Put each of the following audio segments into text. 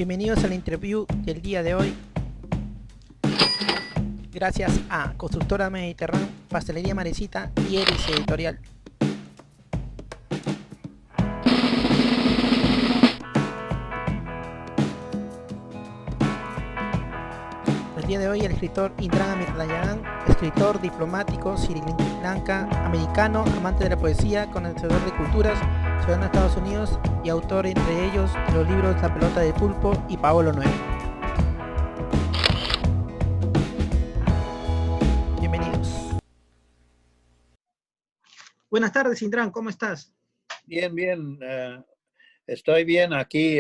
Bienvenidos a la interview del día de hoy. Gracias a Constructora Mediterráneo, Pastelería Marecita y Eris Editorial. El día de hoy el escritor Indran Amirlayan, escritor, diplomático, Sri Lanka, americano, amante de la poesía, conocedor de culturas, ciudadano de Estados Unidos y autor entre ellos de los libros La pelota de pulpo y Paolo 9. Bienvenidos. Buenas tardes, Indran, ¿cómo estás? Bien, bien. Estoy bien aquí,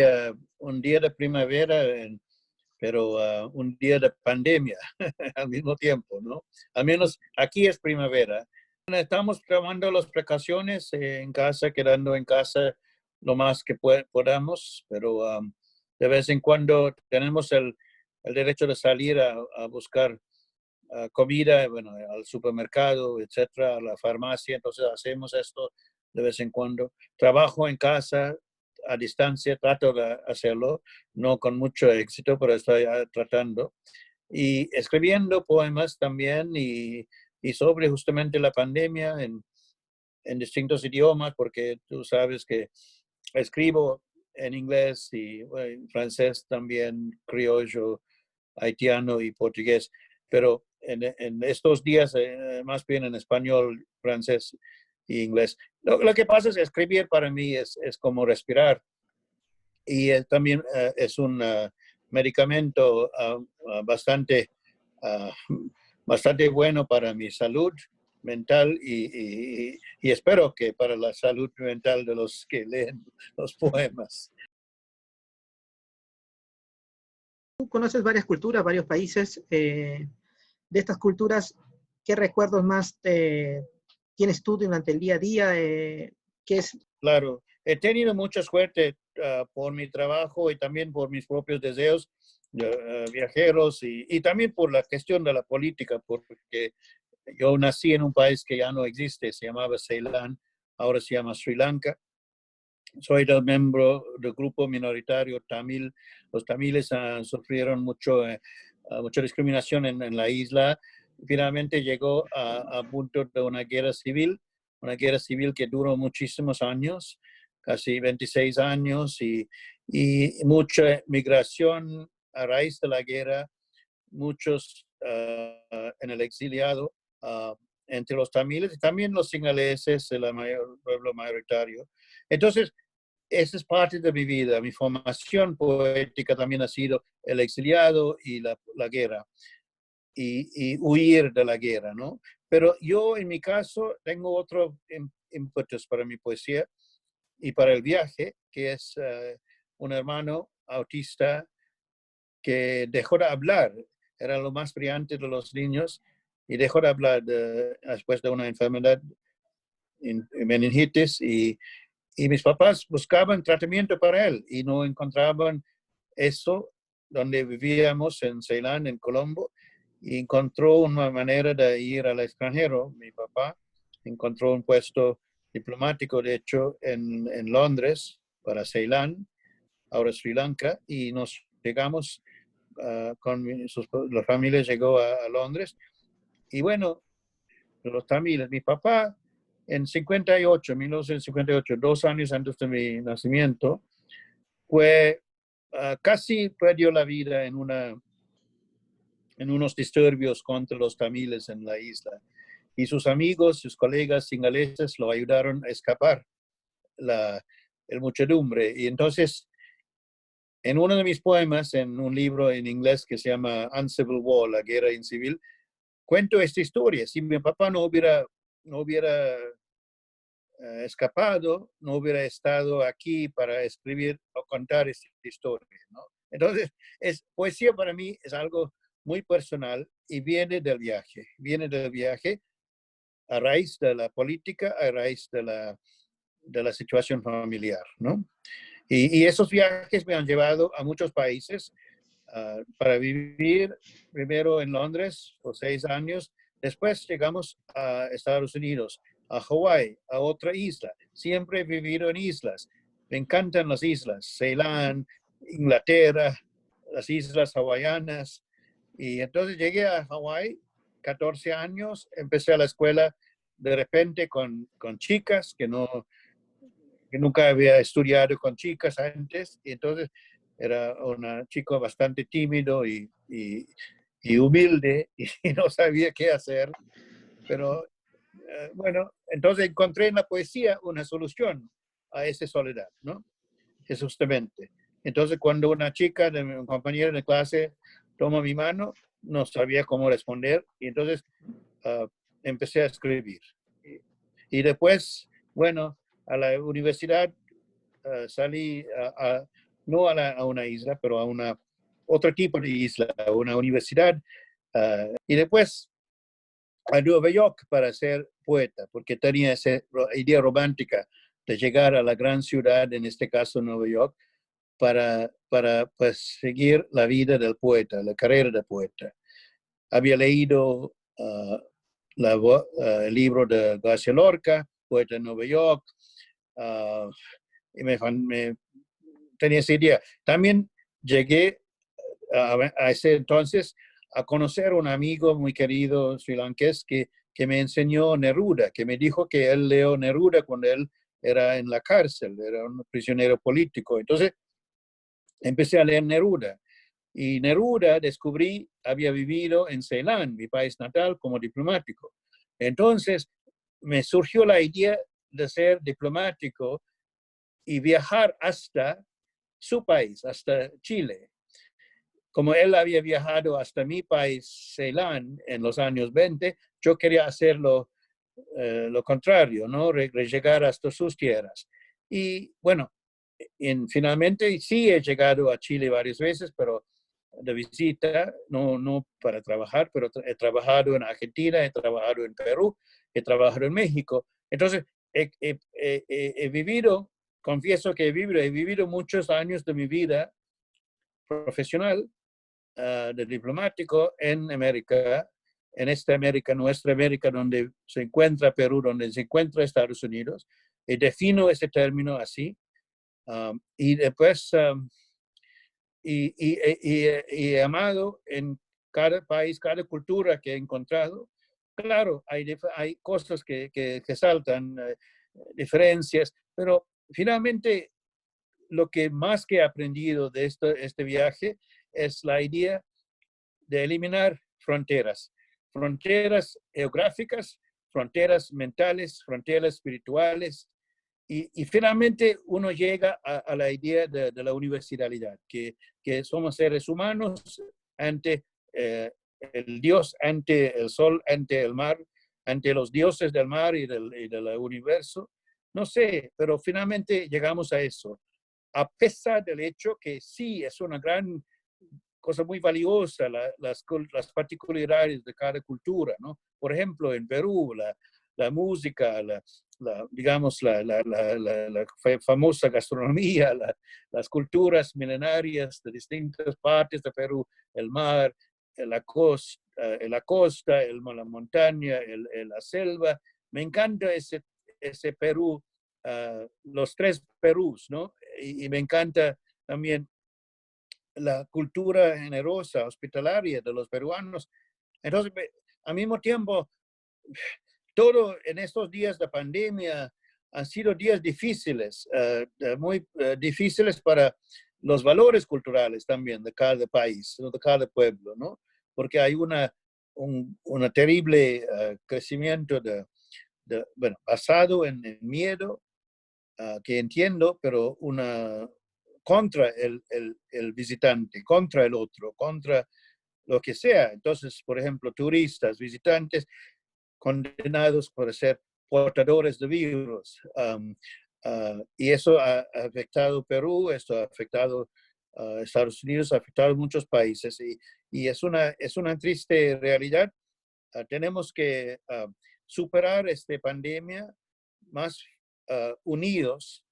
un día de primavera, pero un día de pandemia al mismo tiempo, ¿no? Al menos aquí es primavera. Estamos tomando las precauciones en casa, quedando en casa lo más que podamos, pero de vez en cuando tenemos el derecho de salir a buscar comida, bueno, al supermercado, etcétera, a la farmacia. Entonces hacemos esto de vez en cuando. Trabajo en casa a distancia, trato de hacerlo, no con mucho éxito, pero estoy tratando. Y escribiendo poemas también y sobre justamente la pandemia en distintos idiomas, porque tú sabes que escribo en inglés y bueno, en francés también, criollo, haitiano y portugués, pero en estos días más bien en español, francés y inglés. Lo que pasa es que escribir para mí es como respirar y también es un medicamento bastante, bastante bueno para mi salud mental y espero que para la salud mental de los que leen los poemas. Tú conoces varias culturas, varios países. De estas culturas, ¿qué recuerdos más tienes tú durante el día a día? ¿Qué es? Claro, he tenido mucha suerte por mi trabajo y también por mis propios deseos viajeros y también por la cuestión de la política, porque yo nací en un país que ya no existe, se llamaba Ceilán, ahora se llama Sri Lanka. Soy del miembro del grupo minoritario tamil. Los tamiles sufrieron mucha discriminación en la isla. Finalmente llegó a punto de una guerra civil que duró muchísimos años, casi 26 años, y mucha migración a raíz de la guerra, muchos en el exiliado entre los tamiles y también los singaleses, el pueblo mayoritario. Entonces, esa es parte de mi vida. Mi formación poética también ha sido el exiliado y la guerra y huir de la guerra, ¿no? Pero yo, en mi caso, tengo otro impetus para mi poesía y para el viaje, que es un hermano autista que dejó de hablar. Era lo más brillante de los niños y dejó de hablar después de una enfermedad, meningitis, y mis papás buscaban tratamiento para él y no encontraban eso donde vivíamos en Ceilán, en Colombo, y encontró una manera de ir al extranjero. Mi papá encontró un puesto diplomático, de hecho, en Londres para Ceilán, ahora Sri Lanka, y nos llegamos la familia llegó a Londres. Y bueno, los tamiles, mi papá en 1958, 2 años antes de mi nacimiento, casi perdió la vida en unos disturbios contra los tamiles en la isla. Y sus amigos, sus colegas singaleses lo ayudaron a escapar el muchedumbre. Y entonces, en uno de mis poemas, en un libro en inglés que se llama Uncivil War, la guerra incivil, cuento esta historia. Si mi papá no hubiera escapado, no hubiera estado aquí para escribir o contar esta historia, ¿no? Entonces, poesía para mí es algo muy personal y viene del viaje a raíz de la política, a raíz de la situación familiar, ¿no? Y esos viajes me han llevado a muchos países para vivir primero en Londres por 6 años, después llegamos a Estados Unidos, a Hawái, a otra isla. Siempre he vivido en islas. Me encantan las islas, Ceilán, Inglaterra, las islas hawaianas. Y entonces llegué a Hawái, 14 años, empecé a la escuela de repente con chicas que nunca había estudiado con chicas antes. Y entonces era un chico bastante tímido y humilde y no sabía qué hacer. Pero bueno, entonces encontré en la poesía una solución a esa soledad, ¿no? Es justamente. Entonces, cuando una chica, un compañero de clase, toma mi mano, no sabía cómo responder y entonces uh, empecé a escribir. Y después, bueno, a la universidad salí no a una isla, pero a otro tipo de isla, a una universidad. Y después a Nueva York para ser poeta, porque tenía esa idea romántica de llegar a la gran ciudad, en este caso Nueva York, para pues, seguir la vida del poeta, la carrera del poeta. Había leído el libro de García Lorca, Poeta de Nueva York, y me tenía esa idea. También llegué a ese entonces a conocer a un amigo muy querido sri lankés que me enseñó Neruda, que me dijo que él leyó Neruda cuando él era en la cárcel, era un prisionero político. Entonces empecé a leer Neruda. Y Neruda, descubrí, había vivido en Ceilán, mi país natal, como diplomático. Entonces me surgió la idea de ser diplomático y viajar hasta su país, hasta Chile. Como él había viajado hasta mi país, Ceilán, en los años 20, yo quería hacerlo lo contrario, ¿no? Llegar hasta sus tierras. Y bueno, finalmente sí he llegado a Chile varias veces, pero de visita, no para trabajar, pero he trabajado en Argentina, he trabajado en Perú, he trabajado en México. Entonces, he vivido, confieso que he vivido muchos años de mi vida profesional de diplomático en América, en esta América, nuestra América, donde se encuentra Perú, donde se encuentra Estados Unidos, y defino ese término así. Y después, y he amado en cada país, cada cultura que he encontrado. Claro, hay cosas que saltan, diferencias, pero finalmente lo que más que he aprendido de este viaje es la idea de eliminar fronteras geográficas, fronteras mentales, fronteras espirituales, y finalmente uno llega a la idea de la universalidad, que somos seres humanos ante el Dios, ante el sol, ante el mar, ante los dioses del mar y del universo. No sé, pero finalmente llegamos a eso, a pesar del hecho que sí es una gran cosa muy valiosa, las particularidades de cada cultura, ¿no? Por ejemplo, en Perú, la música, digamos, la famosa gastronomía, las culturas milenarias de distintas partes de Perú, el mar, la costa, la montaña, la selva. Me encanta ese Perú, los tres Perús, ¿no? Y me encanta también la cultura generosa, hospitalaria de los peruanos. Entonces, al mismo tiempo, todo en estos días de pandemia han sido días difíciles, muy difíciles para los valores culturales también de cada país, de cada pueblo, ¿no? Porque hay una terrible crecimiento bueno, basado en miedo, que entiendo, pero contra el visitante, contra el otro, contra lo que sea. Entonces, por ejemplo, turistas, visitantes condenados por ser portadores de virus. Y eso ha afectado Perú, esto ha afectado Estados Unidos, ha afectado muchos países. Y es una triste realidad. Tenemos que superar esta pandemia más unidos,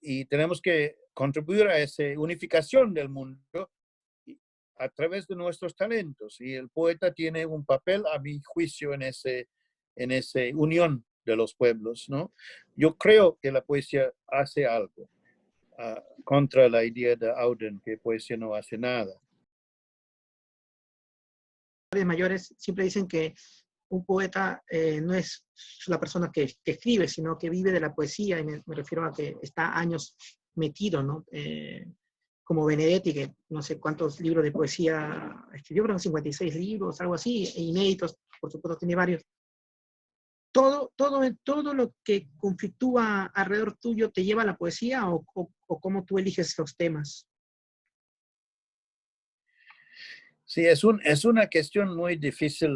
y tenemos que contribuir a esa unificación del mundo a través de nuestros talentos. Y el poeta tiene un papel, a mi juicio, en esa unión de los pueblos, ¿no? Yo creo que la poesía hace algo. contra la idea de Auden, que poesía no hace nada. Mayores siempre dicen que un poeta no es la persona que escribe, sino que vive de la poesía, y me refiero a que está años metido, ¿no? Como Benedetti, que no sé cuántos libros de poesía escribió, creo que 56 libros, algo así, e inéditos, por supuesto tiene varios. Todo lo que conflictúa alrededor tuyo te lleva a la poesía, o cómo tú eliges los temas. Sí, es una cuestión muy difícil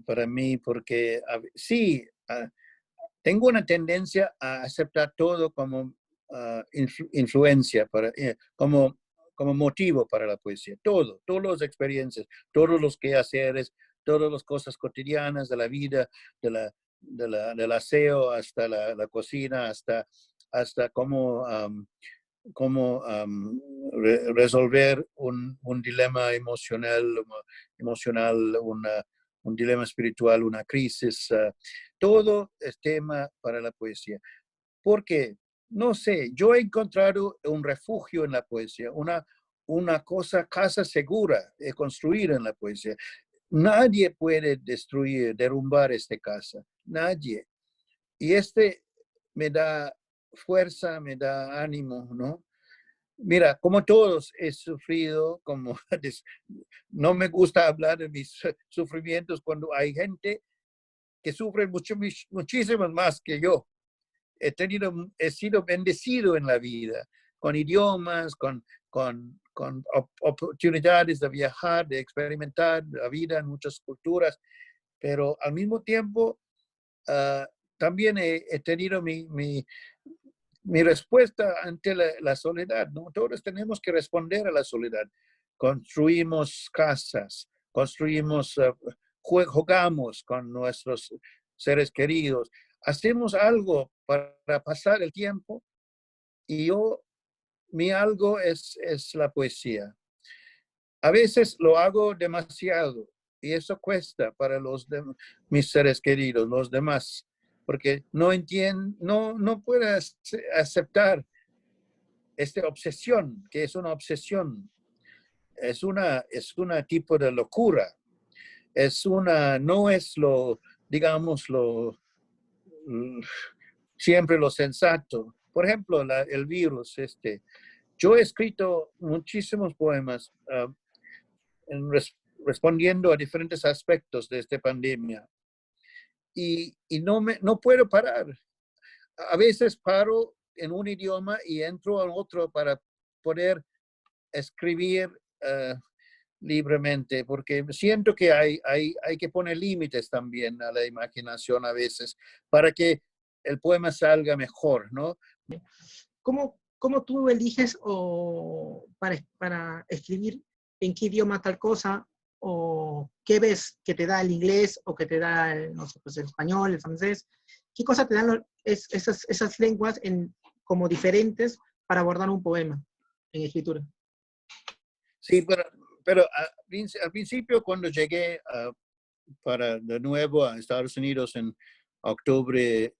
para mí porque sí, tengo una tendencia a aceptar todo como influencia, como motivo para la poesía. Todas las experiencias, todos los quehaceres, todas las cosas cotidianas de la vida, del aseo hasta la cocina, hasta cómo resolver un dilema emocional, un dilema espiritual, una crisis. Todo es tema para la poesía. Porque, no sé, yo he encontrado un refugio en la poesía, una casa segura de construir en la poesía. Nadie puede derrumbar esta casa. Nadie. Y me da fuerza, me da ánimo, ¿no? Mira, como todos he sufrido, no me gusta hablar de mis sufrimientos cuando hay gente que sufre muchísimo más que yo. He sido bendecido en la vida, con idiomas, con oportunidades de viajar, de experimentar la vida en muchas culturas, pero al mismo tiempo también he tenido mi respuesta ante la soledad, ¿no? Todos tenemos que responder a la soledad. Construimos casas, jugamos con nuestros seres queridos, hacemos algo para pasar el tiempo, y mi algo es la poesía. A veces lo hago demasiado y eso cuesta para mis seres queridos, los demás, porque no puedes aceptar esta obsesión, que es una obsesión, es una tipo de locura, no es digamos, siempre lo sensato. Por ejemplo, el virus, yo he escrito muchísimos poemas respondiendo a diferentes aspectos de esta pandemia, y no puedo parar. A veces paro en un idioma y entro al otro para poder escribir libremente, porque siento que hay que poner límites también a la imaginación a veces para que el poema salga mejor, ¿no? ¿Cómo tú eliges para escribir en qué idioma tal cosa, o qué ves que te da el inglés o que te da no sé, pues el español, el francés? ¿Qué cosas te dan esas lenguas como diferentes para abordar un poema en escritura? Sí, pero al principio, cuando llegué de nuevo a Estados Unidos en octubre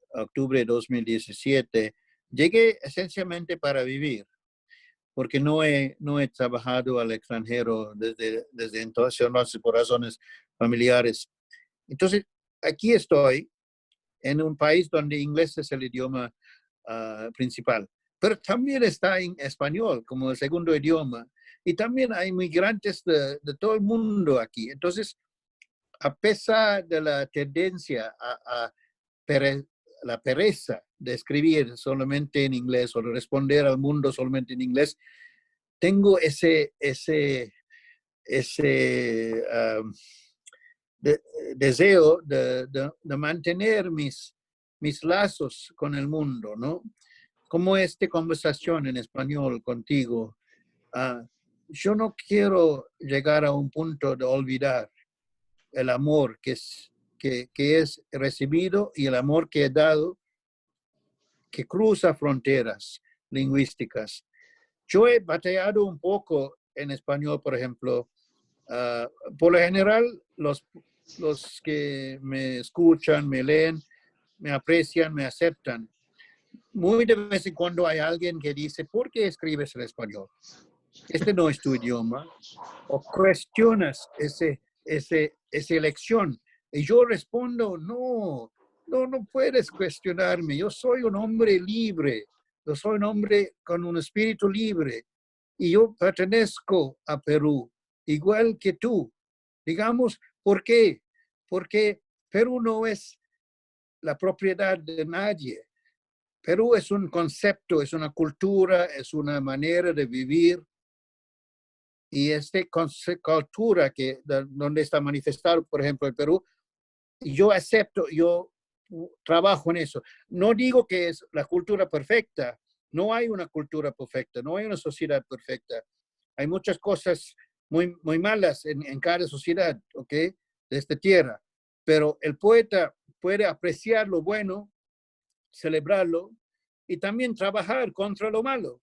de 2017, llegué esencialmente para vivir, porque no he trabajado al extranjero desde entonces por razones familiares. Entonces, aquí estoy en un país donde inglés es el idioma principal, pero también está en español como el segundo idioma, y también hay migrantes de todo el mundo aquí. Entonces, a pesar de la tendencia la pereza de escribir solamente en inglés o de responder al mundo solamente en inglés, tengo ese deseo de mantener mis lazos con el mundo, ¿no? Como esta conversación en español contigo. Yo no quiero llegar a un punto de olvidar el amor que es recibido y el amor que he dado, que cruza fronteras lingüísticas. Yo he batallado un poco en español, por ejemplo. Por lo general, los que me escuchan, me leen, me aprecian, me aceptan. muy de vez en cuando hay alguien que dice, ¿por qué escribes en español? Este no es tu idioma. O cuestionas esa elección. Y yo respondo, no puedes cuestionarme. Yo soy un hombre libre. Yo soy un hombre con un espíritu libre. Y yo pertenezco a Perú, igual que tú. Digamos, ¿por qué? Porque Perú no es la propiedad de nadie. Perú es un concepto, es una cultura, es una manera de vivir. Y esta cultura donde está manifestado, por ejemplo, en Perú, yo acepto, yo trabajo en eso. No digo que es la cultura perfecta, no hay una cultura perfecta, no hay una sociedad perfecta. Hay muchas cosas muy malas en cada sociedad, ¿ok? De esta tierra. Pero el poeta puede apreciar lo bueno, celebrarlo y también trabajar contra lo malo.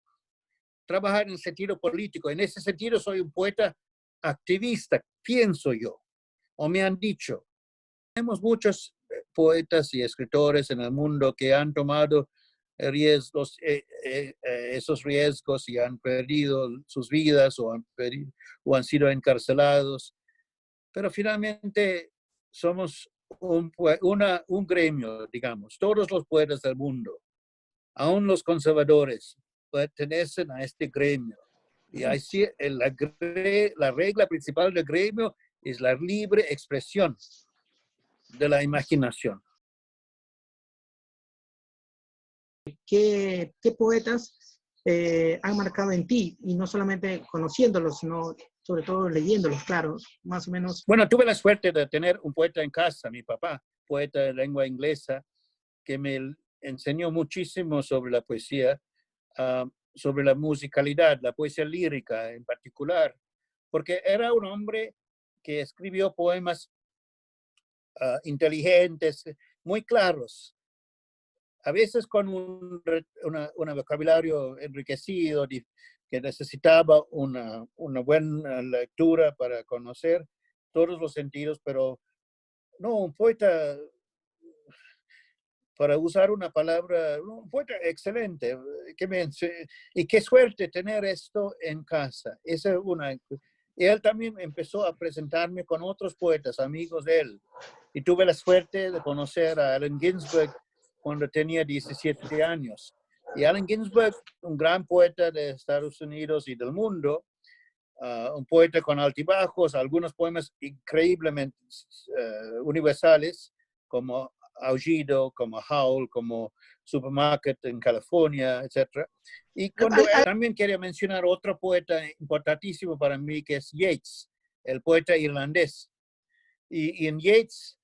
Trabajar en sentido político. En ese sentido soy un poeta activista, pienso yo, o me han dicho. Tenemos muchos poetas y escritores en el mundo que han tomado riesgos, esos riesgos y han perdido sus vidas o han sido encarcelados. Pero finalmente somos un gremio, digamos, todos los poetas del mundo, aún los conservadores, pertenecen a este gremio. Y así, la regla principal del gremio es la libre expresión de la imaginación. ¿Qué poetas han marcado en ti? Y no solamente conociéndolos, sino sobre todo leyéndolos, claro, más o menos. Bueno, tuve la suerte de tener un poeta en casa, mi papá, poeta de lengua inglesa, que me enseñó muchísimo sobre la poesía, sobre la musicalidad, la poesía lírica en particular, porque era un hombre que escribió poemas inteligentes, muy claros, a veces con un vocabulario enriquecido, que necesitaba una buena lectura para conocer todos los sentidos, pero no, un poeta, para usar una palabra, un poeta excelente. Y qué suerte tener esto en casa. Esa es una. Y él también empezó a presentarme con otros poetas, amigos de él. Y tuve la suerte de conocer a Allen Ginsberg cuando tenía 17 años. Y Allen Ginsberg, un gran poeta de Estados Unidos y del mundo, un poeta con altibajos, algunos poemas increíblemente universales, como Aullido, como Howl, como Supermarket en California, etc. Y también quería mencionar otro poeta importantísimo para mí, que es Yeats, el poeta irlandés. Y en Yeats,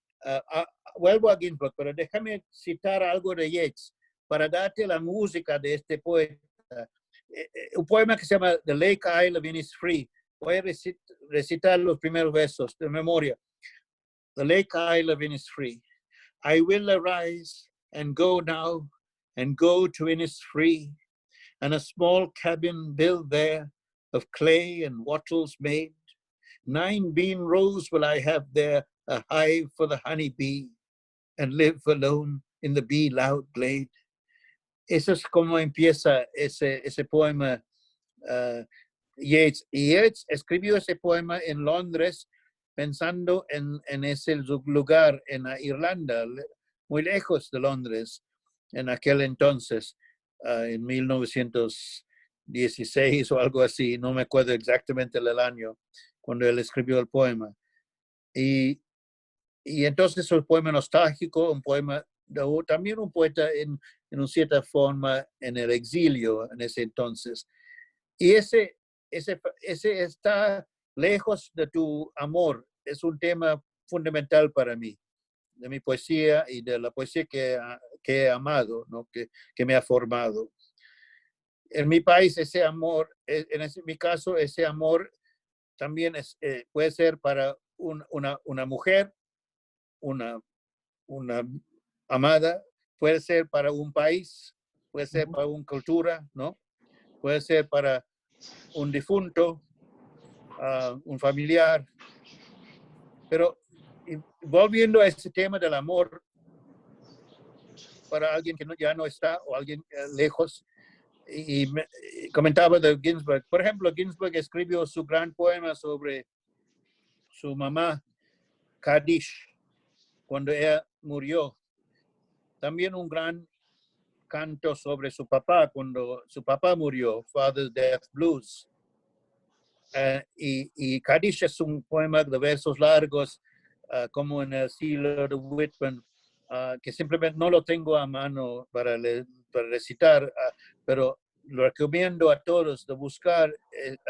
vuelvo a Ginsberg, pero déjame citar algo de Yeats para darte la música de este poeta. Un poema que se llama The Lake Isle of Innisfree. Voy a recitar los primeros versos de memoria. The Lake Isle of Innisfree. I will arise and go now and go to Innisfree, and a small cabin built there of clay and wattles made. 9 bean rows will I have there, a hive for the honey bee, and live alone in the bee loud glade. Eso es como empieza ese poema Yeats. Y Yeats escribió ese poema en Londres pensando en ese lugar en Irlanda, muy lejos de Londres en aquel entonces, en 1916 o algo así, no me acuerdo exactamente el año cuando él escribió el poema. Y entonces es un poema nostálgico, un poema, también un poeta en una cierta forma en el exilio en ese entonces. Y ese está lejos de tu amor. Es un tema fundamental para mí, de mi poesía y de la poesía que he amado, ¿no? que me ha formado. En mi país, ese amor, mi caso, ese amor también puede ser para una mujer, una amada, puede ser para un país, puede ser para una cultura, ¿no? Puede ser para un difunto, un familiar. Pero volviendo a ese tema del amor, para alguien que ya no está o alguien lejos. Y comentaba de Ginsberg. Por ejemplo, Ginsberg escribió su gran poema sobre su mamá, Kadish, cuando ella murió. También un gran canto sobre su papá, cuando su papá murió, Father's Death Blues. Y Kadish es un poema de versos largos, como en el estilo de Whitman, que simplemente no lo tengo a mano para recitar, pero lo recomiendo a todos de buscar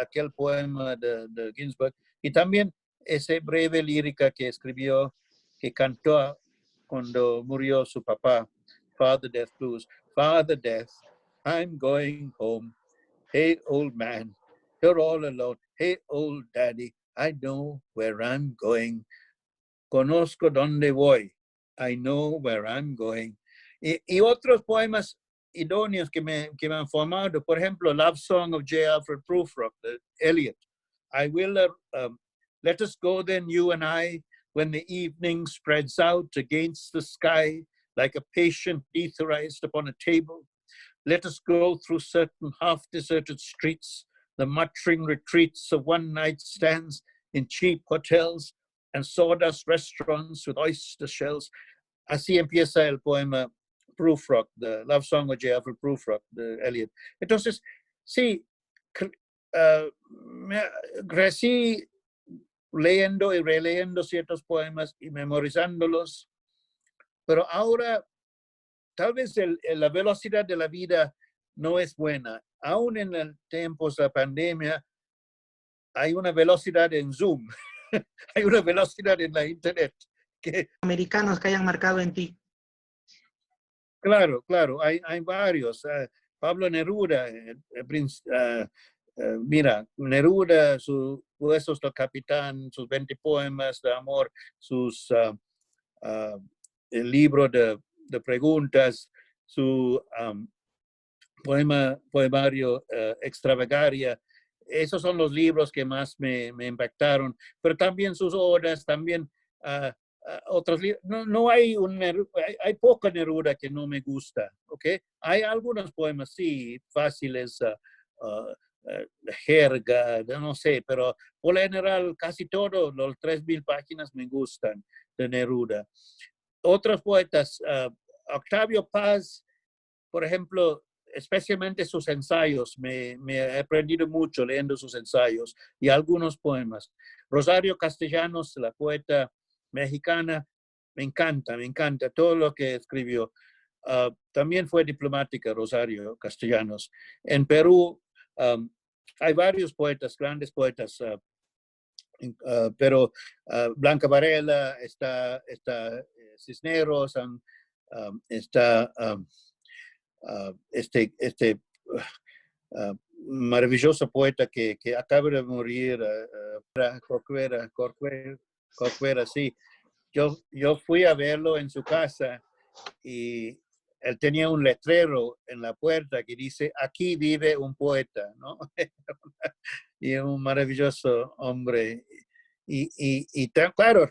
aquel poema de Ginsberg y también esa breve lírica que escribió, que cantó cuando murió su papá, Father Death Blues. Father Death, I'm going home. Hey, old man, you're all alone. Hey, old daddy, I know where I'm going. Conozco dónde voy. I know where I'm going. Y otros poemas idóneos que me han formado, por ejemplo, Love Song of J. Alfred Prufrock, de Eliot. I will, let us go then, you and I, when the evening spreads out against the sky, like a patient etherized upon a table. Let us go through certain half-deserted streets, the muttering retreats of one-night stands in cheap hotels and sawdust restaurants with oyster shells. Así empieza el poema Prufrock, The Love Song of J. Alfred Prufrock, de Eliot. Entonces, sí, crecí leyendo y releyendo ciertos poemas y memorizándolos, pero ahora tal vez la velocidad de la vida no es buena. Aún en el tiempos de la pandemia, hay una velocidad en Zoom, hay una velocidad en la Internet. Americanos que hayan marcado en ti. Claro, hay varios. Pablo Neruda, mira, Neruda, sus Huesos del Capitán, sus 20 poemas de amor, el libro de preguntas, su poemario Extravagaria. Esos son los libros que más me impactaron, pero también sus obras, también otros libros. No hay hay poca Neruda que no me gusta, ¿ok? Hay algunos poemas, sí, fáciles, jerga, no sé, pero por lo general casi todos los 3,000 páginas me gustan de Neruda. Otros poetas, Octavio Paz, por ejemplo, especialmente sus ensayos, me he aprendido mucho leyendo sus ensayos y algunos poemas. Rosario Castellanos, la poeta mexicana, me encanta todo lo que escribió. También fue diplomática Rosario Castellanos. En Perú hay varios poetas, grandes poetas, pero Blanca Varela, está Cisneros, está maravilloso poeta que acaba de morir, Corcuera, sí. Yo fui a verlo en su casa y él tenía un letrero en la puerta que dice, aquí vive un poeta, ¿no? Y un maravilloso hombre. Claro,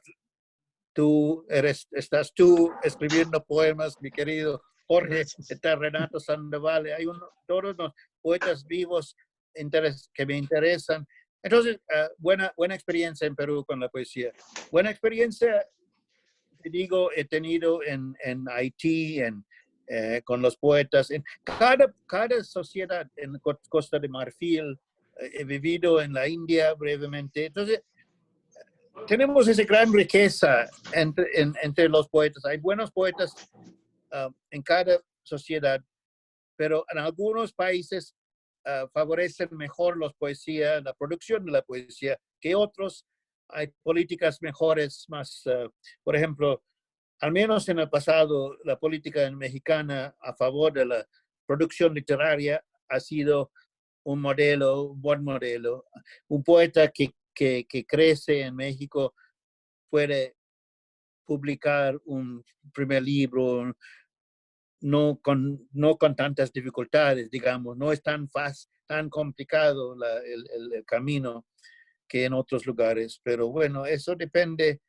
estás tú escribiendo poemas, mi querido Jorge, está Renato Sandoval, hay todos los poetas vivos que me interesan. Entonces, buena experiencia en Perú con la poesía. Buena experiencia, te digo, he tenido en Haití, con los poetas, en cada sociedad, en Costa de Marfil, he vivido en la India brevemente. Entonces, tenemos esa gran riqueza entre los poetas. Hay buenos poetas en cada sociedad, pero en algunos países favorecen mejor la producción de la poesía, que otros. Hay políticas mejores, más, por ejemplo, al menos en el pasado, la política mexicana a favor de la producción literaria ha sido un buen modelo. Un poeta que crece en México puede publicar un primer libro no con tantas dificultades, digamos, no es tan fácil, tan complicado el camino que en otros lugares, pero bueno, eso depende.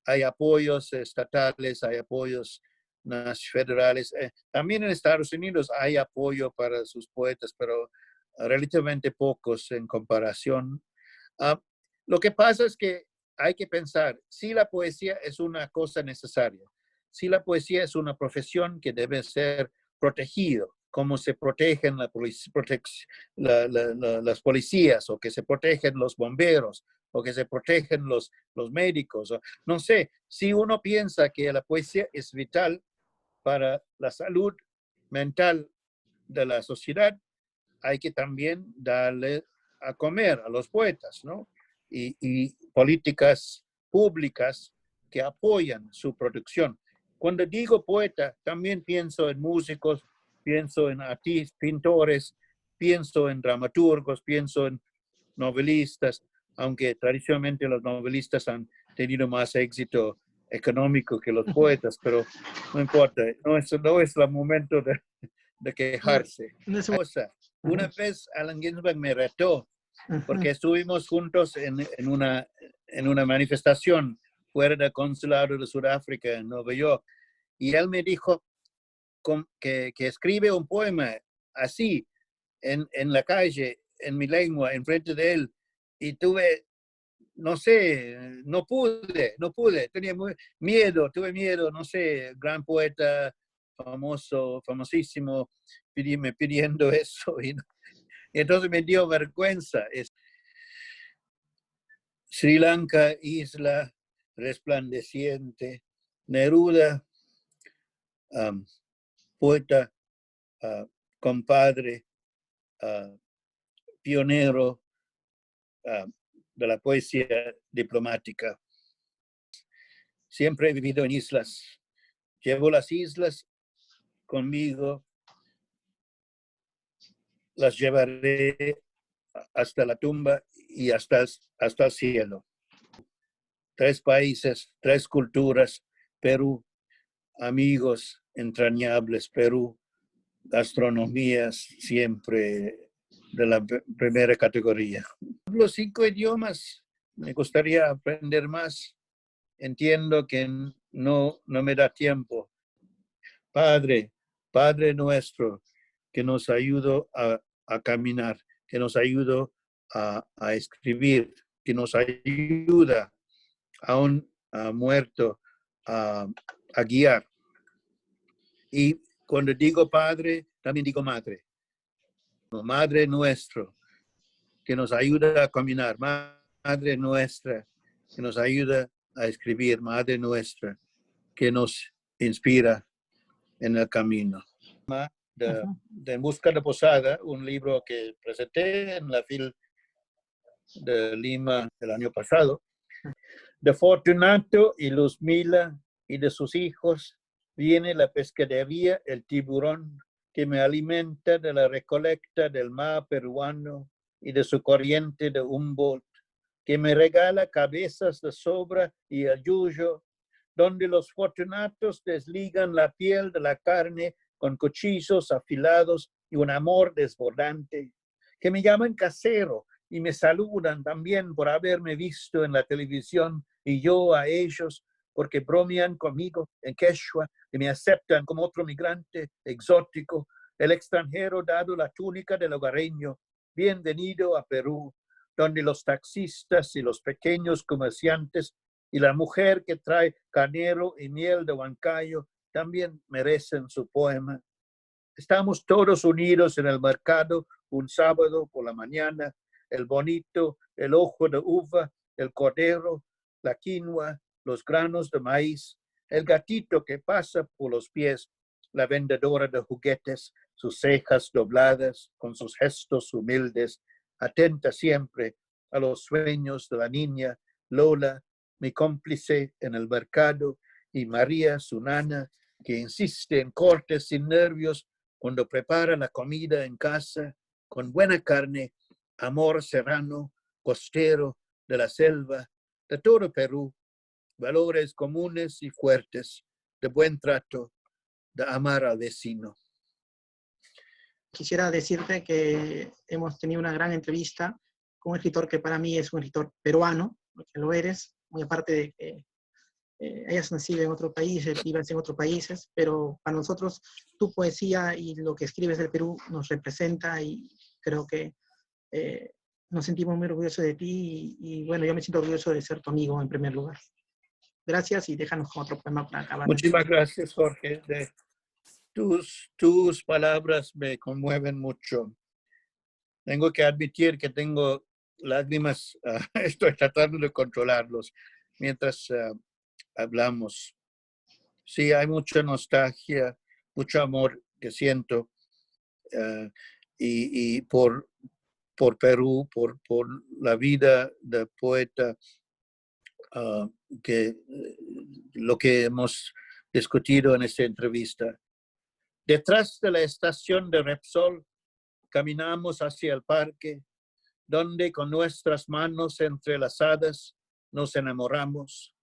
Hay apoyos estatales, hay apoyos federales. También en Estados Unidos hay apoyo para sus poetas, pero relativamente pocos en comparación. Lo que pasa es que hay que pensar, si la poesía es una cosa necesaria, si la poesía es una profesión que debe ser protegido, como se protegen las policías, o que se protegen los bomberos, o que se protegen los médicos. No sé, si uno piensa que la poesía es vital para la salud mental de la sociedad, hay que también darle a comer a los poetas, ¿no? Y políticas públicas que apoyan su producción. Cuando digo poeta, también pienso en músicos, pienso en artistas, pintores, pienso en dramaturgos, pienso en novelistas, aunque tradicionalmente los novelistas han tenido más éxito económico que los poetas, pero no importa, no es el momento de quejarse. Una vez Allen Ginsberg me retó porque estuvimos juntos en una manifestación fuera del consulado de Sudáfrica en Nueva York, y él me dijo que escribe un poema así en la calle, en mi lengua, enfrente de él, y tuve, no sé, no pude, tuve miedo, no sé, gran poeta, famosísimo, pidiendo eso, y entonces me dio vergüenza. Sri Lanka, isla resplandeciente, Neruda, poeta, compadre, pionero de la poesía diplomática. Siempre he vivido en islas. Llevo las islas conmigo, las llevaré hasta la tumba y hasta el cielo. 3 países, 3 culturas, Perú, amigos entrañables, Perú, gastronomías siempre de la primera categoría. Los 5 idiomas, me gustaría aprender más. Entiendo que no me da tiempo. Padre nuestro, que nos ayuda a caminar, que nos ayuda a escribir, que nos ayuda a un muerto a guiar. Y cuando digo padre, también digo madre. Madre nuestro, que nos ayuda a caminar. Madre nuestra, que nos ayuda a escribir. Madre nuestra, que nos inspira en el camino. De En Busca de Posada, un libro que presenté en la FIL de Lima el año pasado. De Fortunato y Luzmila y de sus hijos viene la pescadería El Tiburón, que me alimenta de la recolecta del mar peruano y de su corriente de Humboldt, que me regala cabezas de sobra y el yuyo, donde los fortunatos desligan la piel de la carne con cuchillos afilados y un amor desbordante, que me llaman casero y me saludan también por haberme visto en la televisión, y yo a ellos porque bromean conmigo en quechua y me aceptan como otro migrante exótico, el extranjero dado la túnica del hogareño. Bienvenido a Perú, donde los taxistas y los pequeños comerciantes y la mujer que trae carnero y miel de Huancayo también merecen su poema. Estamos todos unidos en el mercado un sábado por la mañana, el bonito, el ojo de uva, el cordero, la quinoa, los granos de maíz, el gatito que pasa por los pies, la vendedora de juguetes, sus cejas dobladas, con sus gestos humildes, atenta siempre a los sueños de la niña, Lola, mi cómplice en el mercado, y María, su nana, que insiste en cortes sin nervios cuando prepara la comida en casa, con buena carne, amor serrano, costero, de la selva, de todo Perú, valores comunes y fuertes, de buen trato, de amar al vecino. Quisiera decirte que hemos tenido una gran entrevista con un escritor que para mí es un escritor peruano, que lo eres, muy aparte de que hayas nacido en otro país, vivas en otros países, pero para nosotros tu poesía y lo que escribes del Perú nos representa y creo que nos sentimos muy orgullosos de ti y bueno, yo me siento orgulloso de ser tu amigo en primer lugar. Gracias y déjanos con otro poema para acabar. Muchísimas gracias, Jorge. Tus palabras me conmueven mucho. Tengo que admitir que tengo lágrimas, estoy tratando de controlarlos mientras hablamos. Sí, hay mucha nostalgia, mucho amor que siento y por Perú, por la vida del poeta, lo que hemos discutido en esta entrevista. Detrás de la estación de Repsol, caminamos hacia el parque, donde con nuestras manos entrelazadas nos enamoramos.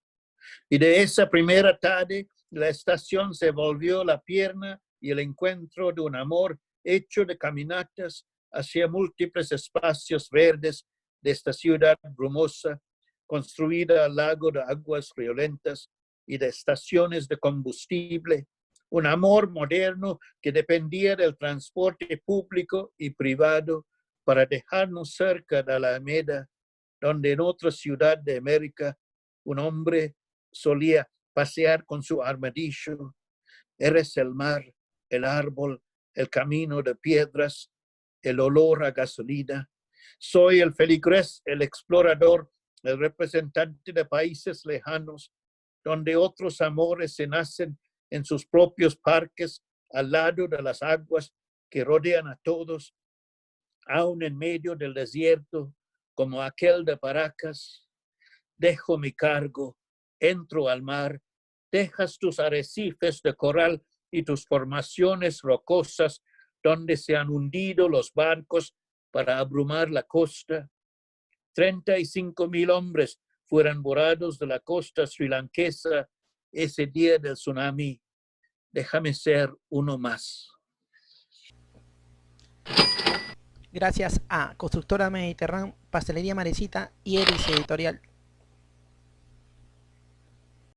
Y de esa primera tarde, la estación se volvió la pierna y el encuentro de un amor hecho de caminatas hacia múltiples espacios verdes de esta ciudad brumosa, construida al lado de aguas violentas y de estaciones de combustible. Un amor moderno que dependía del transporte público y privado para dejarnos cerca de la Alameda, donde en otra ciudad de América un hombre solía pasear con su armadillo. Eres el mar, el árbol, el camino de piedras, el olor a gasolina. Soy el feligrés, el explorador, el representante de países lejanos, donde otros amores se nacen en sus propios parques, al lado de las aguas que rodean a todos, aún en medio del desierto, como aquel de Paracas. Dejo mi cargo, entro al mar, dejas tus arrecifes de coral y tus formaciones rocosas donde se han hundido los barcos para abrumar la costa. 35,000 hombres fueron borrados de la costa srilankesa ese día del tsunami. Déjame ser uno más. Gracias a Constructora Mediterránea, Pastelería Marecita y Eris Editorial.